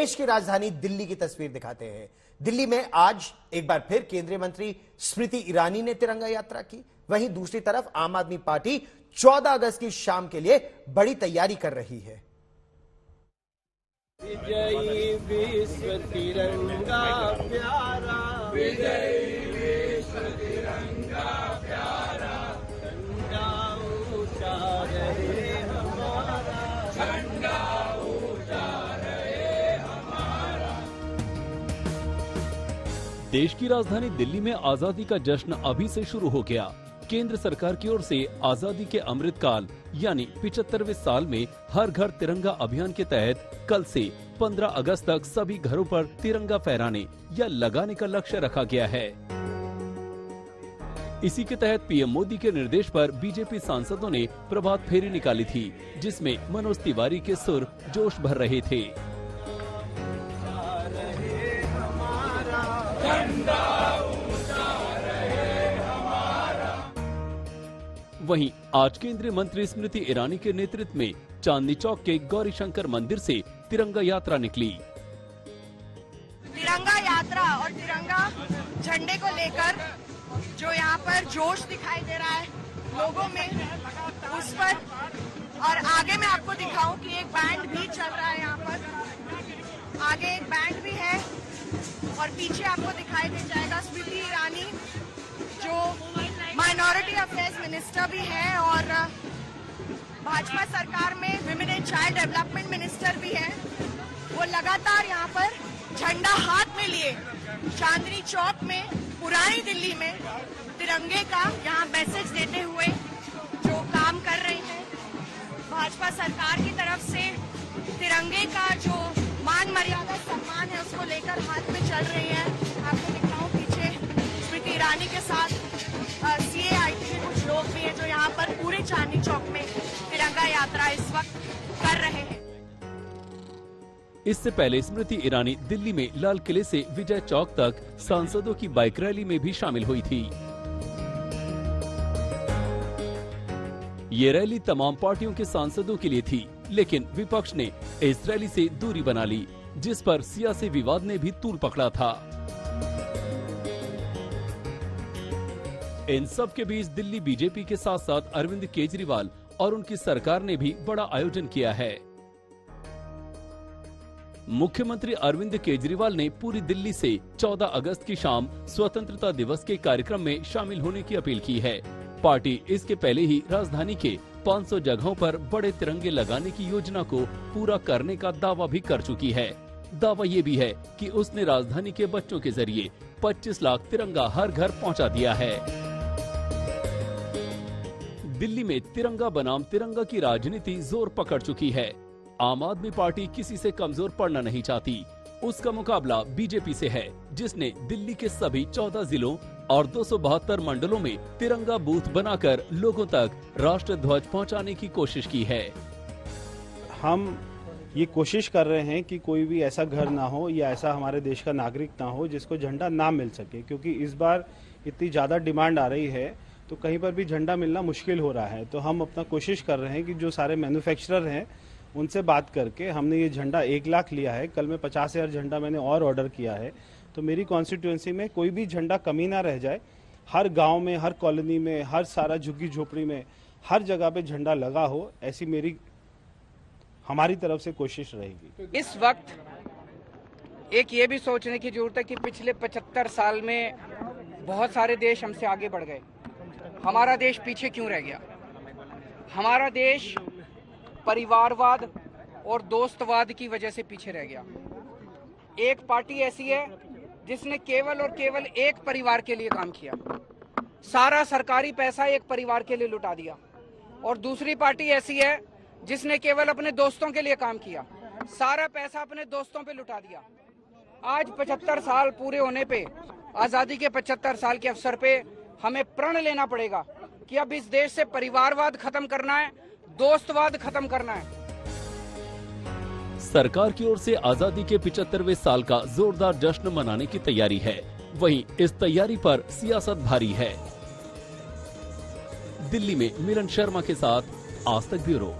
देश की राजधानी दिल्ली की तस्वीर दिखाते हैं। दिल्ली में आज एक बार फिर केंद्रीय मंत्री स्मृति ईरानी ने तिरंगा यात्रा की। वहीं दूसरी तरफ आम आदमी पार्टी 14 अगस्त की शाम के लिए बड़ी तैयारी कर रही है। विजयी विश्व तिरंगा प्यारा, विजयी विश्व तिरंगा प्यारा, झंडा ऊंचा रहे हमारा, झंडा ऊंचा रहे हमारा। देश की राजधानी दिल्ली में आजादी का जश्न अभी से शुरू हो गया। केंद्र सरकार की ओर से आजादी के अमृतकाल यानी 75वें साल में हर घर तिरंगा अभियान के तहत कल से 15 अगस्त तक सभी घरों पर तिरंगा फहराने या लगाने का लक्ष्य रखा गया है। इसी के तहत पीएम मोदी के निर्देश पर बीजेपी सांसदों ने प्रभात फेरी निकाली थी, जिसमें मनोज तिवारी के सुर जोश भर रहे थे। वहीं आज केंद्रीय मंत्री स्मृति ईरानी के नेतृत्व में चांदनी चौक के गौरी शंकर मंदिर से तिरंगा यात्रा निकली। तिरंगा यात्रा और तिरंगा झंडे को लेकर जो यहाँ पर जोश दिखाई दे रहा है लोगों में, उस पर और आगे मैं आपको दिखाऊं कि एक बैंड भी चल रहा है। यहाँ पर आगे एक बैंड भी है और पीछे आपको दिखाई दे जाएगा स्मृति ईरानी जो माइनॉरिटी अफेयर्स मिनिस्टर भी है और भाजपा सरकार में women and child development minister भी है। वो लगातार यहाँ पर झंडा हाथ में लिए चांदनी चौक में पुरानी दिल्ली में तिरंगे का यहाँ मैसेज देते हुए जो काम कर रहे हैं। भाजपा सरकार की तरफ से तिरंगे का जो मान मर्यादा सम्मान है उसको लेकर हाथ में चल रही है। आपको दिखाऊं पीछे स्मृति ईरानी के साथ CAIT के कुछ लोग भी हैं जो यहाँ पर पूरे चांदनी चौक में तिरंगा यात्रा इस वक्त कर रहे हैं। इससे पहले स्मृति ईरानी दिल्ली में लाल किले से विजय चौक तक सांसदों की बाइक रैली में भी शामिल हुई थी। ये रैली तमाम पार्टियों के सांसदों के लिए थी, लेकिन विपक्ष ने इस रैली से दूरी बना ली, जिस पर सियासी विवाद ने भी तूल पकड़ा था। इन सब के बीच दिल्ली बीजेपी के साथ साथ अरविंद केजरीवाल और उनकी सरकार ने भी बड़ा आयोजन किया है। मुख्यमंत्री अरविंद केजरीवाल ने पूरी दिल्ली से 14 अगस्त की शाम स्वतंत्रता दिवस के कार्यक्रम में शामिल होने की अपील की है। पार्टी इसके पहले ही राजधानी के 500 जगहों पर बड़े तिरंगे लगाने की योजना को पूरा करने का दावा भी कर चुकी है। दावा ये भी है कि उसने राजधानी के बच्चों के जरिए 25 लाख तिरंगा हर घर पहुंचा दिया है। दिल्ली में तिरंगा बनाम तिरंगा की राजनीति जोर पकड़ चुकी है। आम आदमी पार्टी किसी से कमजोर पड़ना नहीं चाहती। उसका मुकाबला बीजेपी से है, जिसने दिल्ली के सभी 14 जिलों और 272 मंडलों में तिरंगा बूथ बनाकर लोगों तक राष्ट्र ध्वज पहुंचाने की कोशिश की है। हम ये कोशिश कर रहे हैं कि कोई भी ऐसा घर ना हो या ऐसा हमारे देश का नागरिक ना हो जिसको झंडा ना मिल सके, क्योंकि इस बार इतनी ज्यादा डिमांड आ रही है तो कहीं पर भी झंडा मिलना मुश्किल हो रहा है। तो हम अपना कोशिश कर रहे हैं कि जो सारे मैन्युफैक्चरर हैं उनसे बात करके हमने ये झंडा 1 लाख लिया है। कल में 50,000 झंडा मैंने और ऑर्डर किया है। तो मेरी कॉन्स्टिट्यूएंसी में कोई भी झंडा कमी ना रह जाए। हर गांव में, हर कॉलोनी में, हर सारा झुग्गी झोपड़ी में, हर जगह पे झंडा लगा हो, ऐसी हमारी तरफ से कोशिश रहेगी। इस वक्त एक ये भी सोचने की जरूरत है कि पिछले 75 साल में बहुत सारे देश हमसे आगे बढ़ गए। हमारा देश पीछे क्यों रह गया? हमारा देश परिवारवाद और दोस्तवाद की वजह से पीछे रह गया। एक पार्टी ऐसी है जिसने केवल और केवल एक परिवार के लिए काम किया, सारा सरकारी पैसा एक परिवार के लिए लुटा दिया। और दूसरी पार्टी ऐसी है जिसने केवल अपने दोस्तों के लिए काम किया, सारा पैसा अपने दोस्तों पे लुटा दिया। आज 75 साल पूरे होने पे, आजादी के 75 साल के अवसर पे हमें प्रण लेना पड़ेगा कि अब इस देश से परिवारवाद खत्म करना है, दोस्तवाद खत्म करना है। सरकार की ओर से आजादी के 75वें साल का जोरदार जश्न मनाने की तैयारी है। वहीं इस तैयारी पर सियासत भारी है। दिल्ली में मिलन शर्मा के साथ आज तक ब्यूरो।